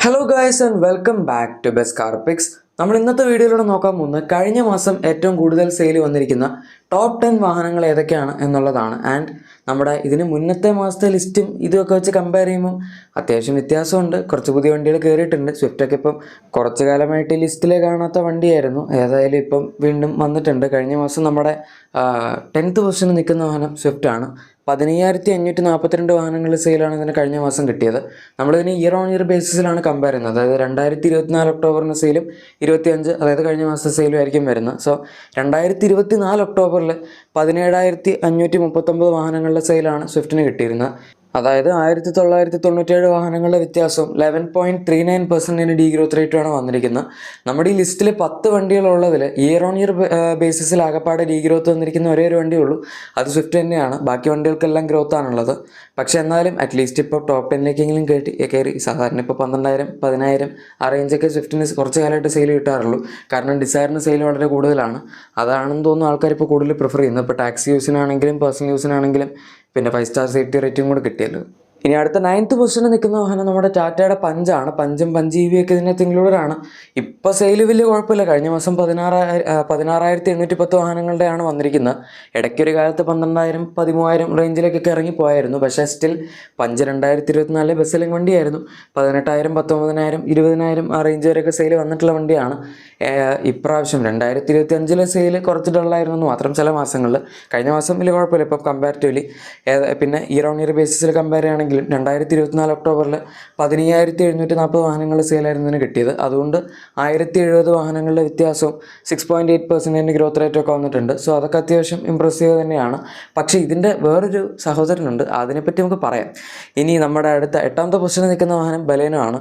Hello guys and welcome back to best car picks. നമ്മൾ ഇന്നത്തെ വീഡിയോയിലൂടെ നോക്കാൻ പോകുന്നത് കഴിഞ്ഞ മാസം ഏറ്റവും കൂടുതൽ സെയിൽ വന്നിരിക്കുന്ന ടോപ്പ് 10 വാഹനങ്ങൾ ഏതൊക്കെയാണ് എന്നുള്ളതാണ്. ആൻഡ് നമ്മുടെ ഇതിന് മുന്നത്തെ മാസത്തെ ലിസ്റ്റും ഇതൊക്കെ വെച്ച് കമ്പയർ ചെയ്യുമ്പോൾ അത്യാവശ്യം വ്യത്യാസമുണ്ട്. കുറച്ച് പുതിയ വണ്ടികൾ കയറിയിട്ടുണ്ട്. സ്വിഫ്റ്റൊക്കെ ഇപ്പം കുറച്ച് കാലമായിട്ട് ലിസ്റ്റിൽ കാണാത്ത വണ്ടിയായിരുന്നു. ഏതായാലും ഇപ്പം വീണ്ടും വന്നിട്ടുണ്ട്. കഴിഞ്ഞ മാസം നമ്മുടെ 10th പൊസിഷനിൽ നിൽക്കുന്ന വാഹനം സ്വിഫ്റ്റാണ്. 15,542 വാഹനങ്ങളുടെ സെയിലാണ് ഇതിന് കഴിഞ്ഞ മാസം കിട്ടിയത്. നമ്മളിതിന് ഇയർ ഓൺ ഇയർ ബേസിസിലാണ് കമ്പയർ ചെയ്യുന്നത്. അതായത് 2024 ഒക്ടോബറിന് സെയിലും 25 അതായത് കഴിഞ്ഞ മാസത്തെ സെയിലും ആയിരിക്കും വരുന്നത്. സോ 2024 ഒക്ടോബറിൽ 17,539 വാഹനങ്ങളുടെ സെയിലാണ് സ്വിഫ്റ്റിന് കിട്ടിയിരുന്നത്. അതായത് 1997 വാഹനങ്ങളുടെ വ്യത്യാസം 11.39% ഡീ ഗ്രോത്ത് റേറ്റുമാണ് വന്നിരിക്കുന്നത്. നമ്മുടെ ഈ ലിസ്റ്റിൽ 10 വണ്ടികളുള്ളതിൽ ഇയർ ഓൺ ഇയർ ബേസിസിൽ ആകപ്പാടെ ഡീ ഗ്രോത്ത് വന്നിരിക്കുന്ന ഒരേ ഒരു വണ്ടിയേ ഉള്ളൂ, അത് സ്വിഫ്റ്റ് തന്നെയാണ്. ബാക്കി വണ്ടികൾക്കെല്ലാം ഗ്രോത്ത് ആണുള്ളത്. പക്ഷേ എന്നാലും അറ്റ്ലീസ്റ്റ് ഇപ്പോൾ ടോപ്പ് 10ലേക്കെങ്കിലും കയറി. സാധാരണ ഇപ്പോൾ 12,000 10,000 ആ റേഞ്ചൊക്കെ സ്വിഫ്റ്റിന് കുറച്ച് കാലമായിട്ട് സെയിൽ കിട്ടാറുള്ളൂ. കാരണം ഡിസയറിന് സെയിൽ വളരെ കൂടുതലാണ്. അതാണെന്ന് തോന്നുന്നു ആൾക്കാർ ഇപ്പോൾ കൂടുതൽ പ്രിഫർ ചെയ്യുന്നത്. ഇപ്പോൾ ടാക്സി യൂസിനാണെങ്കിലും പേഴ്സണൽ യൂസിനാണെങ്കിലും പിന്നെ 5 സ്റ്റാർ സേഫ്റ്റി റേറ്റിംഗ് കൂടെ കിട്ടിയല്ലോ. ഇനി അടുത്ത 9th പൊസിഷനിൽ നിൽക്കുന്ന വാഹനം നമ്മുടെ ടാറ്റയുടെ പഞ്ചാണ്. പഞ്ചും പഞ്ച് EV ഒക്കെ ഇതിനകത്ത് ഇൻക്ലൂഡഡാണ്. ഇപ്പോൾ സെയിൽ വലിയ കുഴപ്പമില്ല. കഴിഞ്ഞ മാസം 16,810 വാഹനങ്ങളുടെയാണ് വന്നിരിക്കുന്നത്. ഇടയ്ക്കൊരു കാലത്ത് 12,000 13,000 റേഞ്ചിലേക്കൊക്കെ ഇറങ്ങിപ്പോയായിരുന്നു. പക്ഷേ സ്റ്റിൽ പഞ്ച് 2024 ബെസ്റ്റ് സെല്ലിംഗ് വണ്ടിയായിരുന്നു. 18,000 19,000 20,000 ആ റേഞ്ച് വരെയൊക്കെ സെയിൽ വന്നിട്ടുള്ള വണ്ടിയാണ്. ഇപ്രാവശ്യം 2025 സെയിൽ കുറച്ച് ഡള്ളായിരുന്നു എന്ന് മാത്രം ചില മാസങ്ങളിൽ. കഴിഞ്ഞ മാസം വലിയ കുഴപ്പമില്ല ഇപ്പം കമ്പാരിറ്റീവ്ലി. പിന്നെ ഇയർ ഓൺ ഇയർ ബേസിസിൽ കമ്പയർ ചെയ്യുകയാണെങ്കിലും 2024 ഒക്ടോബറിൽ 15,740 വാഹനങ്ങൾ സെയിലായിരുന്നതിന് കിട്ടിയത്. അതുകൊണ്ട് 1,070 വാഹനങ്ങളുടെ വ്യത്യാസവും 6.8% ഗ്രോത്ത് റേറ്റൊക്കെ വന്നിട്ടുണ്ട്. സോ അതൊക്കെ അത്യാവശ്യം ഇമ്പ്രസീവ് തന്നെയാണ്. പക്ഷേ ഇതിൻ്റെ വേറൊരു സഹോദരനുണ്ട്, അതിനെപ്പറ്റി നമുക്ക് പറയാം. ഇനി നമ്മുടെ അടുത്ത 8ാമത്തെ പൊസിഷനിൽ നിൽക്കുന്ന വാഹനം ബലേനോ ആണ്.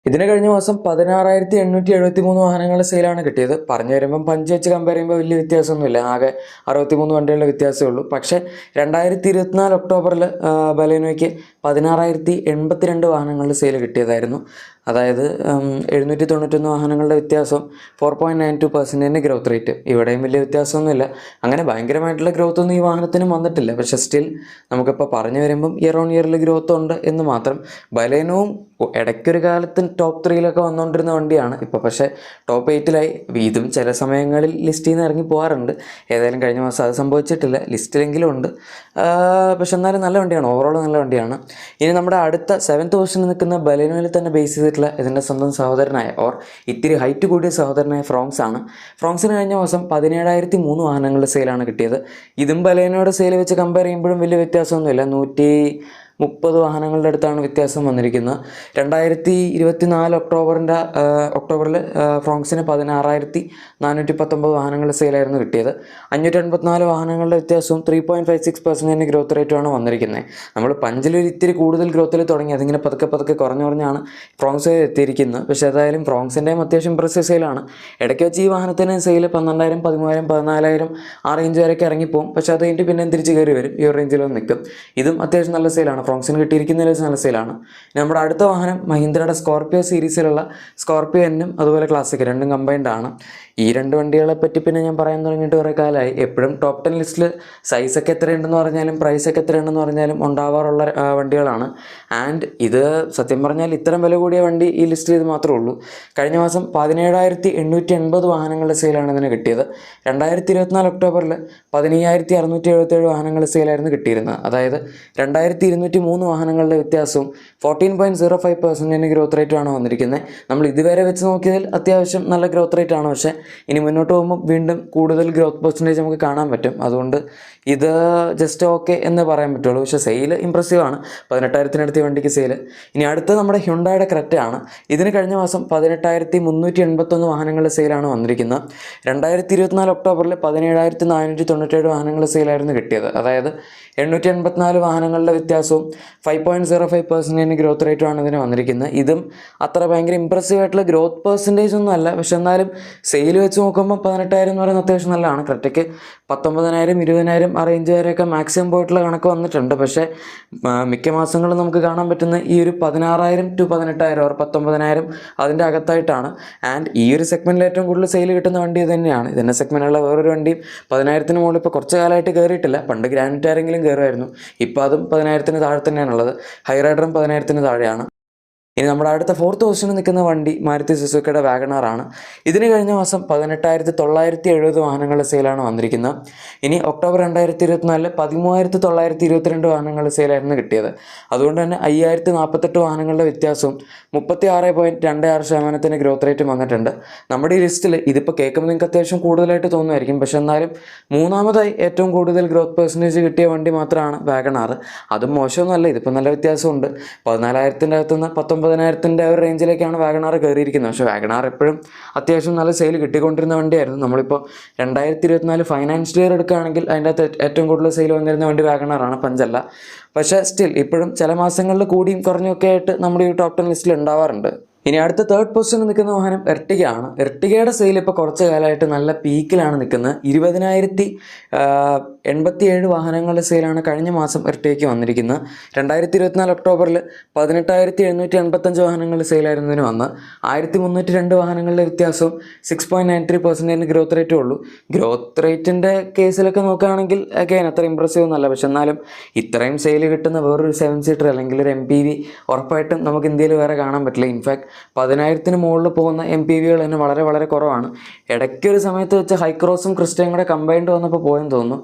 ഇതിന് കഴിഞ്ഞ മാസം 16,873 വാഹനങ്ങളുടെ സെയിലാണ് കിട്ടിയത്. പറഞ്ഞു വരുമ്പം പഞ്ച് വെച്ച് കമ്പയർ ചെയ്യുമ്പോൾ വലിയ വ്യത്യാസമൊന്നുമില്ല. ആകെ 63 വണ്ടികളുടെ വ്യത്യാസമേ ഉള്ളൂ. പക്ഷേ 2024 ഒക്ടോബറിൽ ബലേനോയ്ക്ക് 16,082 വാഹനങ്ങളുടെ സെയിൽ കിട്ടിയതായിരുന്നു. അതായത് 791 വാഹനങ്ങളുടെ വ്യത്യാസം 4.92% ഗ്രോത്ത് റേറ്റ്. ഇവിടെയും വലിയ വ്യത്യാസമൊന്നുമില്ല. അങ്ങനെ ഭയങ്കരമായിട്ടുള്ള ഗ്രോത്ത് ഒന്നും ഈ വാഹനത്തിനും വന്നിട്ടില്ല. പക്ഷേ സ്റ്റിൽ നമുക്കിപ്പോൾ പറഞ്ഞു വരുമ്പം ഇയർ ഓൺ ഇയറിൽ ഗ്രോത്ത് ഉണ്ട് എന്ന് മാത്രം. ബലേനോവും ഇടയ്ക്കൊരു കാലത്ത് ടോപ്പ് 3 വന്നുകൊണ്ടിരുന്ന വണ്ടിയാണ്. ഇപ്പോൾ പക്ഷേ ടോപ്പ് 8 ഇതും ചില സമയങ്ങളിൽ ലിസ്റ്റിൽ നിന്ന് ഇറങ്ങി പോകാറുണ്ട്. ഏതായാലും കഴിഞ്ഞ മാസം അത് സംഭവിച്ചിട്ടില്ല, ലിസ്റ്റിലെങ്കിലും ഉണ്ട്. പക്ഷെ എന്നാലും നല്ല വണ്ടിയാണ്, ഓവറോൾ നല്ല വണ്ടിയാണ്. ഇനി നമ്മുടെ അടുത്ത 7th പൊസിഷനിൽ നിൽക്കുന്ന ബലേനോയിൽ തന്നെ ബേസ് ചെയ്തിട്ടുള്ള ഇതിൻ്റെ സ്വന്തം സഹോദരനായ ഇത്തിരി ഹൈറ്റ് കൂടിയ സഹോദരനായ ഫ്രോങ്സ് ആണ്. ഫ്രോങ്സിന് കഴിഞ്ഞ മാസം 17,003 വാഹനങ്ങളുടെ സെയിലാണ് കിട്ടിയത്. ഇതും ബലേനോയുടെ സെയിൽ വെച്ച് കമ്പയർ ചെയ്യുമ്പോഴും വലിയ വ്യത്യാസമൊന്നുമില്ല. 130 വാഹനങ്ങളുടെ അടുത്താണ് വ്യത്യാസം വന്നിരിക്കുന്നത്. 2024 ഒക്ടോബറിൽ ഫ്രോങ്സിന് 16,419 വാഹനങ്ങളുടെ സെയിലായിരുന്നു കിട്ടിയത്. 584 വാഹനങ്ങളുടെ വ്യത്യാസവും 3.56% ഗ്രോത്ത് റേറ്റുമാണ് വന്നിരിക്കുന്നത്. നമ്മൾ പഞ്ചിലൊരു ഇത്തിരി കൂടുതൽ ഗ്രോത്തിൽ തുടങ്ങി, അതിങ്ങനെ പതുക്കെ കുറഞ്ഞാണ് ഫ്രോങ്സ് എത്തിയിരിക്കുന്നത്. പക്ഷേ ഏതായാലും ഫ്രോങ്സിൻ്റെയും അത്യാവശ്യം ഇമ്പ്രസീവ് സെയിലാണ്. ഇടയ്ക്ക് വെച്ച് ഈ വാഹനത്തിന് സെയിൽ 12,000 13,000 14,000 ആ റേഞ്ച് വരെയൊക്കെ ഇറങ്ങിപ്പോവും. പക്ഷേ അത് കഴിഞ്ഞിട്ട് പിന്നെ തിരിച്ച് കയറി വരും, ഈ റേഞ്ചിലൊന്നും നിൽക്കും. ഇതും അത്യാവശ്യം നല്ല സെയിലാണ്. ഫ്രോങ്സിന് കിട്ടിയിരിക്കുന്നതിൽ നല്ല സെയിലാണ്. നമ്മുടെ അടുത്ത വാഹനം മഹീന്ദ്രയുടെ സ്കോർപിയോ സീരീസിലുള്ള സ്കോർപിയോ എന്നും അതുപോലെ ക്ലാസിക് രണ്ടും കമ്പൈൻഡ് ആണ്. ഈ രണ്ട് വണ്ടികളെ പറ്റി പിന്നെ ഞാൻ പറയാൻ തുടങ്ങിയിട്ട് കുറേ കാലമായി. എപ്പോഴും ടോപ്പ് 10 ലിസ്റ്റിൽ സൈസൊക്കെ എത്രയുണ്ടെന്ന് പറഞ്ഞാലും പ്രൈസൊക്കെ എത്രയുണ്ടെന്ന് പറഞ്ഞാലും ഉണ്ടാവാറുള്ള വണ്ടികളാണ്. ആൻഡ് ഇത് സത്യം പറഞ്ഞാൽ ഇത്രയും വില കൂടിയ വണ്ടി ഈ ലിസ്റ്റിൽ ഇത് മാത്രമേ ഉള്ളൂ. കഴിഞ്ഞ മാസം 17,880 വാഹനങ്ങളുടെ സെയിലാണ് ഇതിന് കിട്ടിയത്. 2024 ഒക്ടോബറിൽ 15,677 വാഹനങ്ങളുടെ സെയിലായിരുന്നു കിട്ടിയിരുന്നത്. അതായത് 2,203 വാഹനങ്ങളുടെ വ്യത്യാസവും 14.05% ഗ്രോത്ത് റേറ്റുമാണ് വന്നിരിക്കുന്നത്. നമ്മൾ ഇതുവരെ വെച്ച് നോക്കിയതിൽ അത്യാവശ്യം നല്ല ഗ്രോത്ത് റേറ്റ് ആണ്. പക്ഷേ ഇനി മുന്നോട്ട് പോകുമ്പോൾ വീണ്ടും കൂടുതൽ ഗ്രോത്ത് പെർസെൻറ്റേജ് നമുക്ക് കാണാൻ പറ്റും. അതുകൊണ്ട് ഇത് ജസ്റ്റ് ഓക്കെ എന്ന് പറയാൻ പറ്റുള്ളൂ. പക്ഷേ സെയിൽ ഇമ്പ്രസീവ് ആണ്. 18,000 വണ്ടിക്ക് സെയിൽ. ഇനി അടുത്ത നമ്മുടെ ഹ്യുണ്ടായുടെ ക്രെറ്റയാണ്. ഇതിന് കഴിഞ്ഞ മാസം 18,381 വാഹനങ്ങളുടെ സെയിലാണ് വന്നിരിക്കുന്നത്. 2024 ഒക്ടോബറിൽ 17,497 വാഹനങ്ങളുടെ സെയിലായിരുന്നു കിട്ടിയത്. അതായത് 884 വാഹനങ്ങളുടെ വ്യത്യാസവും 5.05% ഗ്രോത്ത് റേറ്റുമാണ് ഇതിന് വന്നിരിക്കുന്നത്. ഇതും അത്ര ഭയങ്കര ഇമ്പ്രസീവ് ആയിട്ടുള്ള ഗ്രോത്ത് പെർസെൻറ്റേജ് ഒന്നും അല്ല. പക്ഷെ എന്നാലും സെയിൽ വെച്ച് നോക്കുമ്പോൾ 18,000 എന്ന് പറയുന്നത് അത്യാവശ്യം നല്ലതാണ്. ക്രെറ്റയ്ക്ക് 19,000 20,000 ആ റേഞ്ച് വരെയൊക്കെ മാക്സിമം പോയിട്ടുള്ള കണക്ക് വന്നിട്ടുണ്ട്. പക്ഷേ മിക്ക മാസങ്ങളും നമുക്ക് കാണാൻ പറ്റുന്ന ഈ ഒരു 16,000 to 18,000 or 19,000 അതിൻ്റെ അകത്തായിട്ടാണ്. ആൻഡ് ഈ ഒരു സെഗ്മെൻറ്റിൽ ഏറ്റവും കൂടുതൽ സെയിൽ കിട്ടുന്ന വണ്ടി ഇത് തന്നെയാണ്. ഇതിൻ്റെ സെഗ്മെൻറ്റുള്ള വേറൊരു വണ്ടിയും 10,000 മുകളിൽ ഇപ്പോൾ കുറച്ച് കാലമായിട്ട് കയറിയിട്ടില്ല. പണ്ട് ഗ്രാൻഡ് ആരെങ്കിലും കയറുമായിരുന്നു. ഇപ്പോൾ അതും 10,000 താഴെ തന്നെയാണുള്ളത്. ഹൈറൈഡറും 10,000 താഴെയാണ്. ഇനി നമ്മുടെ അടുത്ത 4th പൊസിഷനിൽ നിൽക്കുന്ന വണ്ടി മാരുതി സുസുക്കിയുടെ വാഗണാർ ആണ്. ഇതിന് കഴിഞ്ഞ മാസം 18,970 വാഹനങ്ങളുടെ സെയിലാണ് വന്നിരിക്കുന്നത്. ഇനി ഒക്ടോബർ 2024 13,922 വാഹനങ്ങളുടെ സെയിലായിരുന്നു കിട്ടിയത്. അതുകൊണ്ട് തന്നെ 5,048 വാഹനങ്ങളുടെ വ്യത്യാസവും 36.26% ഗ്രോത്ത് റേറ്റും വന്നിട്ടുണ്ട്. നമ്മുടെ ഈ ലിസ്റ്റിൽ ഇതിപ്പോൾ കേൾക്കുമ്പോൾ നിങ്ങൾക്ക് അത്യാവശ്യം കൂടുതലായിട്ട് തോന്നുമായിരിക്കും. പക്ഷെ എന്നാലും മൂന്നാമതായി ഏറ്റവും കൂടുതൽ ഗ്രോത്ത് പെർസെൻറ്റേജ് കിട്ടിയ വണ്ടി മാത്രമാണ് വാഗണാർ. അതും മോശമൊന്നുമല്ല, ഇതിപ്പോൾ നല്ല വ്യത്യാസമുണ്ട്. 14,000 അകത്തുനിന്ന് 19,000 ഒരു റേഞ്ചിലേക്കാണ് വാഗണാർ കയറിയിരിക്കുന്നത്. പക്ഷേ വാഗണാർ എപ്പോഴും അത്യാവശ്യം നല്ല സെയിൽ കിട്ടിക്കൊണ്ടിരുന്ന വണ്ടിയായിരുന്നു. നമ്മളിപ്പോൾ 2024 ഫൈനാൻഷ്യൽ ഇയർ എടുക്കുകയാണെങ്കിൽ അതിൻ്റെ അകത്ത് ഏറ്റവും കൂടുതൽ സെയിൽ വന്നിരുന്ന വണ്ടി വാഗണാറാണ്, പഞ്ചല്ല. പക്ഷേ സ്റ്റിൽ ഇപ്പോഴും ചില മാസങ്ങളിൽ കൂടിയും കുറഞ്ഞൊക്കെ ആയിട്ട് നമ്മുടെ ഈ ടോപ്പ് 10 ലിസ്റ്റിൽ ഉണ്ടാവാറുണ്ട്. ഇനി അടുത്ത 3rd പൊസിഷനിൽ നിൽക്കുന്ന വാഹനം എർട്ടിഗ ആണ്. എർട്ടിഗയുടെ സെയിൽ ഇപ്പോൾ കുറച്ച് കാലമായിട്ട് നല്ല പീക്കിലാണ് നിൽക്കുന്നത്. 20,087 വാഹനങ്ങളുടെ സെയിലാണ് കഴിഞ്ഞ മാസം എർട്ടിഗയ്ക്ക് വന്നിരിക്കുന്നത്. 2024 ഒക്ടോബറിൽ 18,785 വാഹനങ്ങളുടെ സെയിലായിരുന്നതിന് വന്ന് 1,302 വാഹനങ്ങളുടെ വ്യത്യാസവും 6.93% ഗ്രോത്ത് റേറ്റും ഉള്ളൂ. ഗ്രോത്ത് റേറ്റിൻ്റെ കേസിലൊക്കെ നോക്കുകയാണെങ്കിൽ അഗൈൻ അത്ര ഇമ്പ്രസീവ് ഒന്നല്ല. പക്ഷെ എന്നാലും ഇത്രയും സെയിൽ കിട്ടുന്ന വേറൊരു 7 സീറ്റർ അല്ലെങ്കിൽ ഒരു MPV ഉറപ്പായിട്ടും നമുക്ക് ഇന്ത്യയിൽ വേറെ കാണാൻ പറ്റില്ല. ഇൻഫാക്ട് 10,000 മുകളിൽ പോകുന്ന MPVകൾ തന്നെ വളരെ വളരെ കുറവാണ്. ഇടയ്ക്കൊരു സമയത്ത് വെച്ച് ഹൈക്രോസും ക്രിസ്റ്റയും കൂടെ കമ്പൈൻഡ് വന്നപ്പോൾ പോയെന്ന് തോന്നുന്നു.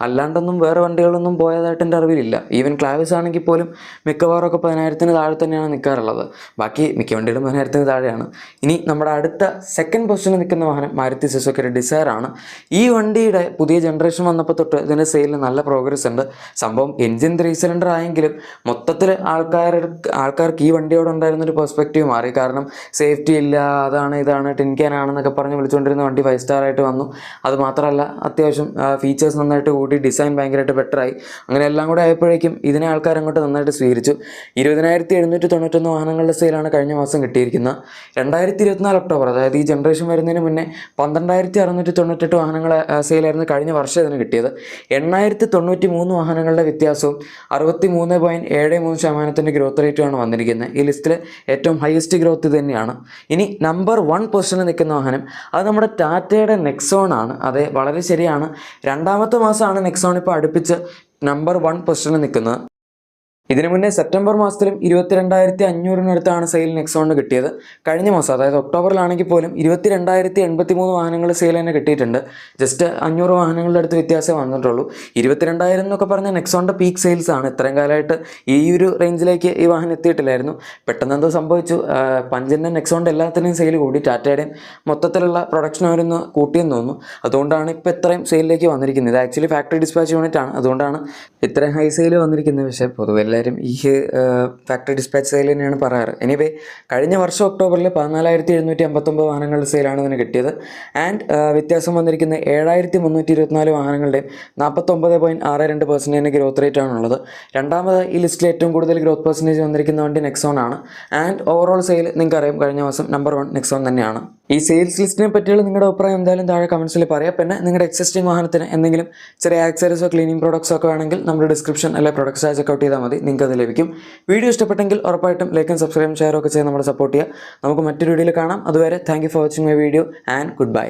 അല്ലാണ്ടൊന്നും വേറെ വണ്ടികളൊന്നും പോയതായിട്ട് എൻ്റെ അറിവിലില്ല. ഈവൻ ക്ലാവിസ് ആണെങ്കിൽ പോലും മിക്കവാറൊക്കെ 10,000 താഴെ തന്നെയാണ് നിൽക്കാറുള്ളത്. ബാക്കി മിക്ക വണ്ടികളും 10,000 താഴെയാണ്. ഇനി നമ്മുടെ അടുത്ത 2nd പൊസിഷനിൽ നിൽക്കുന്ന വാഹനം മാരുതി സുസുക്കിയുടെ ഡിസയർ ആണ്. ഈ വണ്ടിയുടെ പുതിയ ജനറേഷൻ വന്നപ്പോൾ തൊട്ട് ഇതിൻ്റെ സെയിലിൽ നല്ല പ്രോഗ്രസ് ഉണ്ട്. സംഭവം എൻജിൻ 3 സിലിണ്ടർ ആയെങ്കിലും മൊത്തത്തിൽ ആൾക്കാർക്ക് ഈ വണ്ടിയോടുണ്ടായിരുന്നൊരു പെർസ്പെക്റ്റീവ് മാറി. കാരണം സേഫ്റ്റി ഇല്ല, അതാണ് ഇതാണ് ടിൻ ക്യാൻ ആണെന്നൊക്കെ പറഞ്ഞ് വിളിച്ചുകൊണ്ടിരുന്ന വണ്ടി 5 സ്റ്റാർ ആയിട്ട് വന്നു. അത് മാത്രമല്ല അത്യാവശ്യം ഫീച്ചേഴ്സ് നന്നായിട്ട് കൂടി, ഡിസൈൻ ഭയങ്കരമായിട്ട് ബെറ്ററായി. അങ്ങനെ എല്ലാം കൂടെ ആയപ്പോഴേക്കും ഇതിനെ ആൾക്കാർ അങ്ങോട്ട് നന്നായിട്ട് സ്വീകരിച്ചു. 20,791 വാഹനങ്ങളുടെ സെയിലാണ് കഴിഞ്ഞ മാസം കിട്ടിയിരിക്കുന്നത്. 2024 ഒക്ടോബർ, അതായത് ഈ ജനറേഷൻ വരുന്നതിന് മുന്നേ 12,698 വാഹനങ്ങളെ സെയിലായിരുന്നു കഴിഞ്ഞ വർഷം ഇതിന് കിട്ടിയത്. 893 വാഹനങ്ങളുടെ വ്യത്യാസവും 63.73% ഗ്രോത്ത് റേറ്റുമാണ് വന്നിരിക്കുന്നത്. ഈ ലിസ്റ്റിൽ ഏറ്റവും ഹയസ്റ്റ് ഗ്രോത്ത് ഇത് തന്നെയാണ്. ഇനി നമ്പർ 1 പൊസിഷനിൽ നിൽക്കുന്ന വാഹനം അത് നമ്മുടെ ടാറ്റയുടെ നെക്സോൺ ആണ്. അതെ, വളരെ ശരിയാണ്. 2ാമത്തെ മാസമാണ് നെക്സോൺ ഇപ്പോൾ അടുപ്പിച്ച് നമ്പർ 1 പൊസിഷനിൽ നിൽക്കുന്നത്. ഇതിനു മുന്നേ സെപ്റ്റംബർ മാസത്തിലും 22,500 സെയിൽ നെക്സോണിന് കിട്ടിയത്. കഴിഞ്ഞ മാസം അതായത് ഒക്ടോബറിലാണെങ്കിൽ പോലും 22,083 വാഹനങ്ങൾ സെയിൽ തന്നെ കിട്ടിയിട്ടുണ്ട്. ജസ്റ്റ് 500 വാഹനങ്ങളുടെ അടുത്ത് വ്യത്യാസം വന്നിട്ടുള്ളൂ. 22,000 എന്നൊക്കെ പറഞ്ഞ നെക്സോണിൻ്റെ പീക്ക് സെയിൽസ് ആണ്. ഇത്രയും കാലമായിട്ട് ഈ ഒരു റേഞ്ചിലേക്ക് ഈ വാഹനം എത്തിയിട്ടില്ലായിരുന്നു. പെട്ടെന്ന് എന്തോ സംഭവിച്ചു. പഞ്ചിൻ്റെ നെക്സോണിൻ്റെ എല്ലാത്തിൻ്റെയും സെയിൽ കൂടി, ടാറ്റയുടെയും മൊത്തത്തിലുള്ള പ്രൊഡക്ഷൻ അവരൊന്ന് കൂട്ടിയെന്ന് തോന്നുന്നു. അതുകൊണ്ടാണ് ഇപ്പോൾ ഇത്രയും സെയിലിലേക്ക് വന്നിരിക്കുന്നത്. ഇത് ആക്ച്വലി ഫാക്ടറി ഡിസ്പാച്ച് യൂണിറ്റ് ആണ്, അതുകൊണ്ടാണ് ഇത്രയും ഹൈ സെയിൽ വന്നിരിക്കുന്നത്. പക്ഷേ പൊതുവെ എല്ലാവരും ഈ ഫാക്ടറി ഡിസ്പാച്ച് സെയിൽ തന്നെയാണ് പറയാറ്. എനിവേ കഴിഞ്ഞ വർഷം ഒക്ടോബറിൽ 14,759 വാഹനങ്ങളുടെ സെയിലാണ് ഇതിന് കിട്ടിയത്. ആൻഡ് വ്യത്യാസം വന്നിരിക്കുന്ന 7,324 വാഹനങ്ങളുടെയും 49.62% ഗ്രോത്ത് റേറ്റ് ആണുള്ളത്. 2ാമത് ഈ ലിസ്റ്റിൽ ഏറ്റവും കൂടുതൽ ഗ്രോത്ത് പെർസെൻറ്റേജ് വന്നിരിക്കുന്ന വണ്ടി നെക്സോൺ ആണ്. ആൻഡ് ഓവറോൾ സെയിൽ നിങ്ങൾക്കറിയാം കഴിഞ്ഞ മാസം നമ്പർ 1 നെക്സോൺ തന്നെയാണ്. ഈ സെയിൽസ് ലിസ്റ്റിനെ പറ്റിയുള്ള നിങ്ങളുടെ അഭിപ്രായം എന്തായാലും താഴെ കമൻസിൽ പറയാം. പിന്നെ നിങ്ങളുടെ എക്സിസ്റ്റിംഗ് വാഹനത്തിന് എന്തെങ്കിലും ചെറിയ ആക്സസറീസോ ക്ലീനിങ് പ്രോഡക്ട്സോ ഒക്കെ വേണമെങ്കിൽ നമ്മുടെ ഡിസ്ക്രിപ്ഷൻ അല്ലെങ്കിൽ പ്രൊഡക്ട്സ് ചെക്കൗട്ട് ചെയ്താൽ മതി, നിങ്ങൾക്ക് അത് ലഭിക്കും. വീഡിയോ ഇഷ്ടപ്പെട്ടെങ്കിൽ ഉറപ്പായിട്ടും ലൈക്കും സബ്സ്ക്രൈബും ഷെയറും ഒക്കെ ചെയ്ത് നമ്മളെ സപ്പോർട്ട് ചെയ്യുക. നമുക്ക് മറ്റൊരു വീഡിയോയിൽ കാണാം. അതുവരെ thank you for watching my video and good bye.